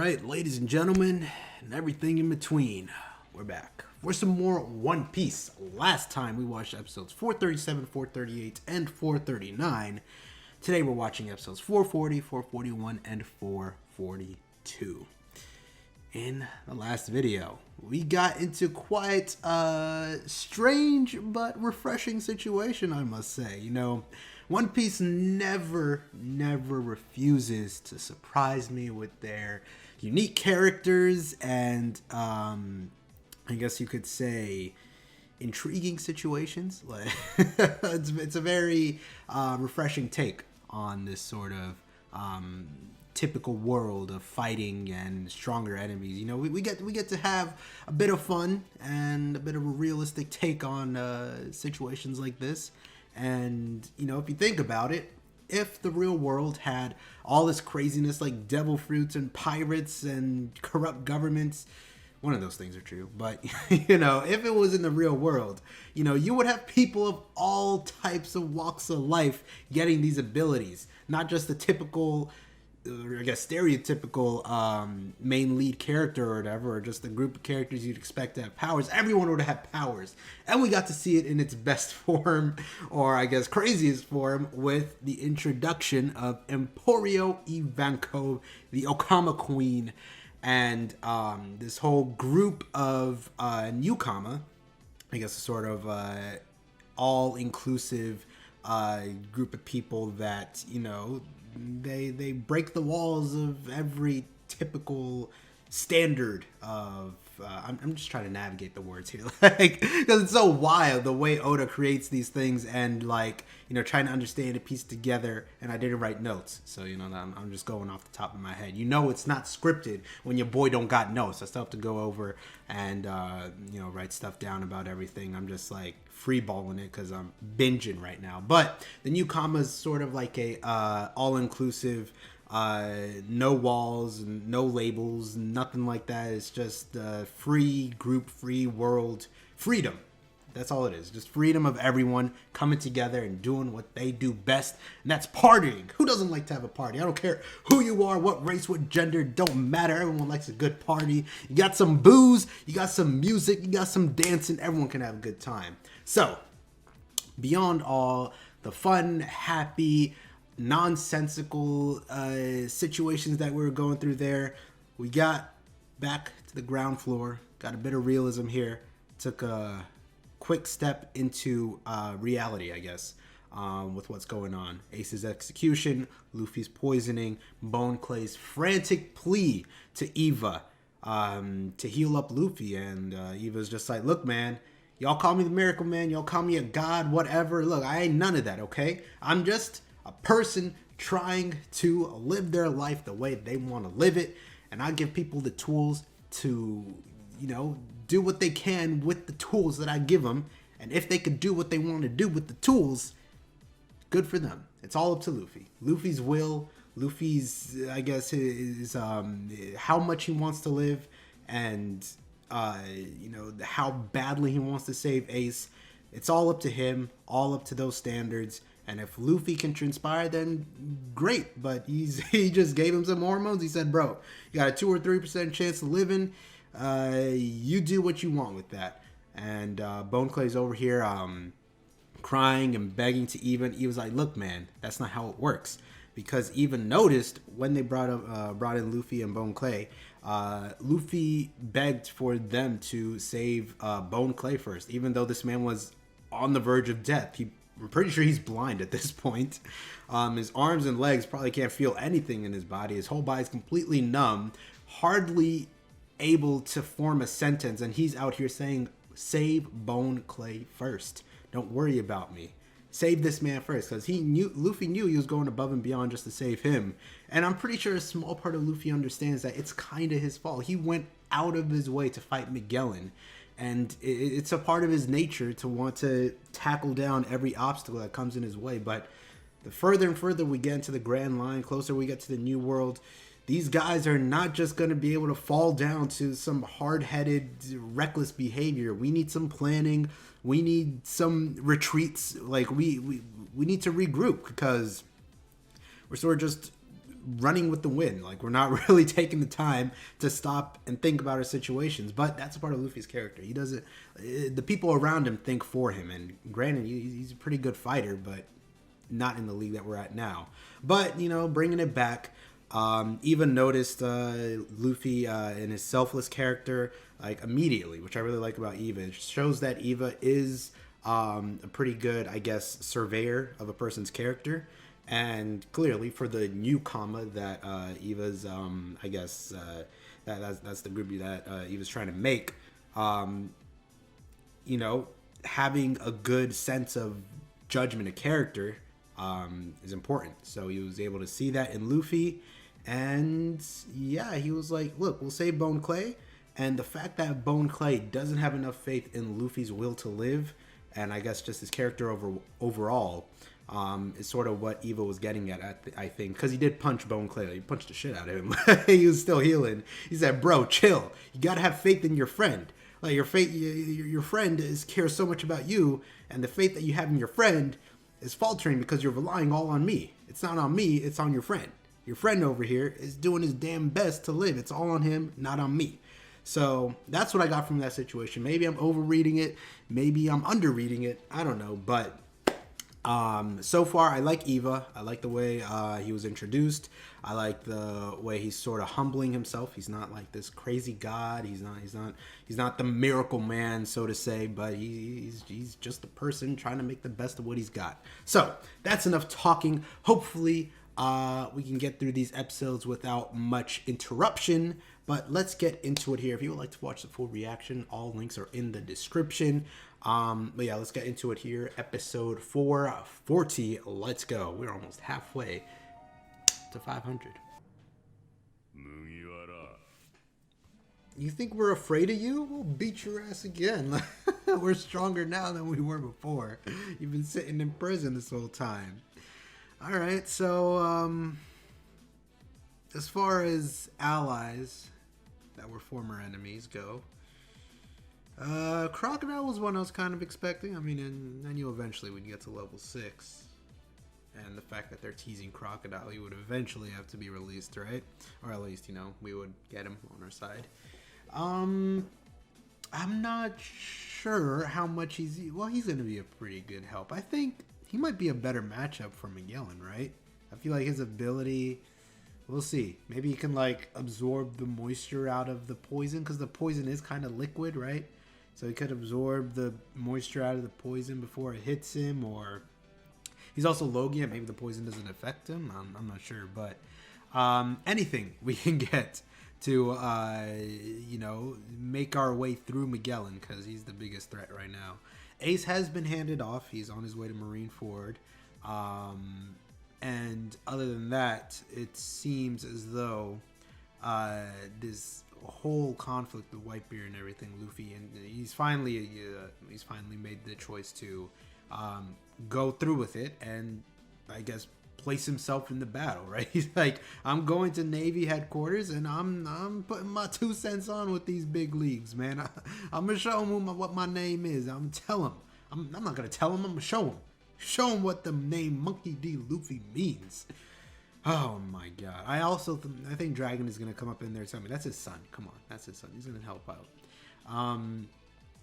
right, ladies and gentlemen, and everything in between, we're back for some more One Piece. Last time we watched episodes 437, 438, and 439. Today we're watching episodes 440, 441, and 442. In the last video, we got into quite a strange but refreshing situation, I must say. You know, One Piece never refuses to surprise me with their unique characters and, I guess you could say, intriguing situations. Like, it's a very refreshing take on this sort of typical world of fighting and stronger enemies. You know, we get to have a bit of fun and a bit of a realistic take on situations like this. And, you know, if you think about it, if the real world had all this craziness like devil fruits and pirates and corrupt governments, one of those things are true, but, you know, if it was in the real world, you know, you would have people of all types of walks of life getting these abilities, not just the typical, I guess, stereotypical main lead character or whatever, or just the group of characters you'd expect to have powers. Everyone would have powers. And we got to see it in its best form, or I guess craziest form, with the introduction of Emporio Ivankov, the Okama Queen, and this whole group of newcomer, I guess a sort of all-inclusive group of people that, you know, they break the walls of every typical standard of I'm just trying to navigate the words here, like, because it's so wild the way Oda creates these things, and, like, you know, trying to understand and piece together. And I didn't write notes, so, you know, I'm just going off the top of my head. You know, it's not scripted when your boy don't got notes. I still have to go over and you know, write stuff down about everything. I'm just like freeballing it because I'm binging right now. But the newcomer is sort of like a all-inclusive, no walls, no labels, nothing like that. It's just free group, free world, freedom. That's all it is. Just freedom of everyone coming together and doing what they do best, and that's partying. Who doesn't like to have a party? I don't care who you are, what race, what gender, don't matter. Everyone likes a good party. You got some booze, you got some music, you got some dancing. Everyone can have a good time. So, beyond all the fun, happy, nonsensical situations that we were going through there, we got back to the ground floor, got a bit of realism here, took a quick step into reality, I guess, with what's going on. Ace's execution, Luffy's poisoning, Bone Clay's frantic plea to Eva to heal up Luffy, and Eva's just like, look, man, y'all call me the Miracle Man, y'all call me a god, whatever, look, I ain't none of that, okay? I'm just a person trying to live their life the way they want to live it, and I give people the tools to, you know, do what they can with the tools that I give them, and if they could do what they want to do with the tools, good for them. It's all up to Luffy. Luffy's will, Luffy's, I guess, is how much he wants to live, and you know, how badly he wants to save Ace. It's all up to him, all up to those standards. And if Luffy can transpire, then great. But he just gave him some hormones. He said, bro, you got a 2 or 3% chance of living. You do what you want with that. And Bone Clay's over here crying and begging to Eva. He was like, look, man, that's not how it works. Because Eva noticed when they brought in Luffy and Bone Clay, Luffy begged for them to save Bone Clay first. Even though this man was on the verge of death. I'm pretty sure he's blind at this point. His arms and legs probably can't feel anything in his body. His whole body's completely numb, hardly able to form a sentence. And he's out here saying, save Bone Clay first. Don't worry about me. Save this man first. Because Luffy knew he was going above and beyond just to save him. And I'm pretty sure a small part of Luffy understands that it's kind of his fault. He went out of his way to fight Magellan. And it's a part of his nature to want to tackle down every obstacle that comes in his way. But the further and further we get into the Grand Line, closer we get to the New World, these guys are not just going to be able to fall down to some hard-headed, reckless behavior. We need some planning. We need some retreats. Like, we need to regroup, because we're sort of just running with the wind. Like, we're not really taking the time to stop and think about our situations. But that's a part of Luffy's character. He doesn't. The people around him think for him. And granted, he's a pretty good fighter, but not in the league that we're at now. But, you know, bringing it back, even noticed Luffy in his selfless character, like, immediately, which I really like about Eva. It shows that Eva is a pretty good, I guess, surveyor of a person's character. And clearly, for the new comma that Eva's, I guess, that's the group that Eva's trying to make, you know, having a good sense of judgment of character is important. So he was able to see that in Luffy. And yeah, he was like, look, we'll save Bone Clay. And the fact that Bone Clay doesn't have enough faith in Luffy's will to live, and I guess just his character overall, is sort of what Eva was getting at, I think. Because he did punch Bone Clay. He punched the shit out of him. He was still healing. He said, bro, chill. You got to have faith in your friend. Like, your friend cares so much about you, and the faith that you have in your friend is faltering because you're relying all on me. It's not on me, it's on your friend. Your friend over here is doing his damn best to live. It's all on him, not on me. So that's what I got from that situation. Maybe I'm overreading it. Maybe I'm underreading it. I don't know. But so far, I like Eva. I like the way he was introduced. I like the way he's sort of humbling himself. He's not like this crazy god. He's not the miracle man, so to say. But he's just a person trying to make the best of what he's got. So that's enough talking. Hopefully, we can get through these episodes without much interruption. But let's get into it here. If you would like to watch the full reaction, all links are in the description. But yeah, let's get into it here. Episode 440. Let's go. We're almost halfway to 500. You think we're afraid of you? We'll beat your ass again. We're stronger now than we were before. You've been sitting in prison this whole time. Alright, so as far as allies that were former enemies go, Crocodile was one I was kind of expecting. I mean, and then you eventually would get to level 6. And the fact that they're teasing Crocodile, he would eventually have to be released, right? Or at least, you know, we would get him on our side. I'm not sure how much he's going to be a pretty good help. I think he might be a better matchup for Magellan, right? I feel like his ability, we'll see. Maybe he can, like, absorb the moisture out of the poison, because the poison is kind of liquid, right? So he could absorb the moisture out of the poison before it hits him, or he's also Logia. Maybe the poison doesn't affect him. I'm not sure, but anything we can get to, you know, make our way through Magellan, because he's the biggest threat right now. Ace has been handed off. He's on his way to Marineford. And other than that, it seems as though this whole conflict with Whitebeard and everything, Luffy, and he's finally made the choice to go through with it and, I guess, place himself in the battle, right? He's like, I'm going to Navy headquarters and I'm putting my 2 cents on with these big leagues, man. I'm gonna show him what my name is. I'm gonna tell him. I'm not gonna tell him. I'm gonna show him. Show him what the name Monkey D. Luffy means. Oh my god. I think Dragon is gonna come up in there and tell me that's his son. Come on, that's his son. He's gonna help out.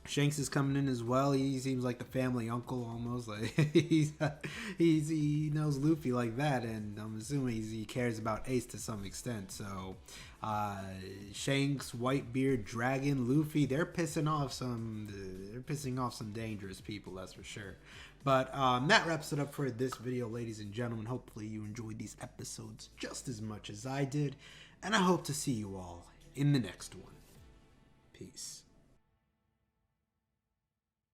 Shanks is coming in as well. He seems like the family uncle almost. Like he knows Luffy like that, and I'm assuming he cares about Ace to some extent. So Shanks, Whitebeard, Dragon, Luffy, they're pissing off some dangerous people, that's for sure. But that wraps it up for this video, ladies and gentlemen. Hopefully you enjoyed these episodes just as much as I did, and I hope to see you all in the next one. Peace.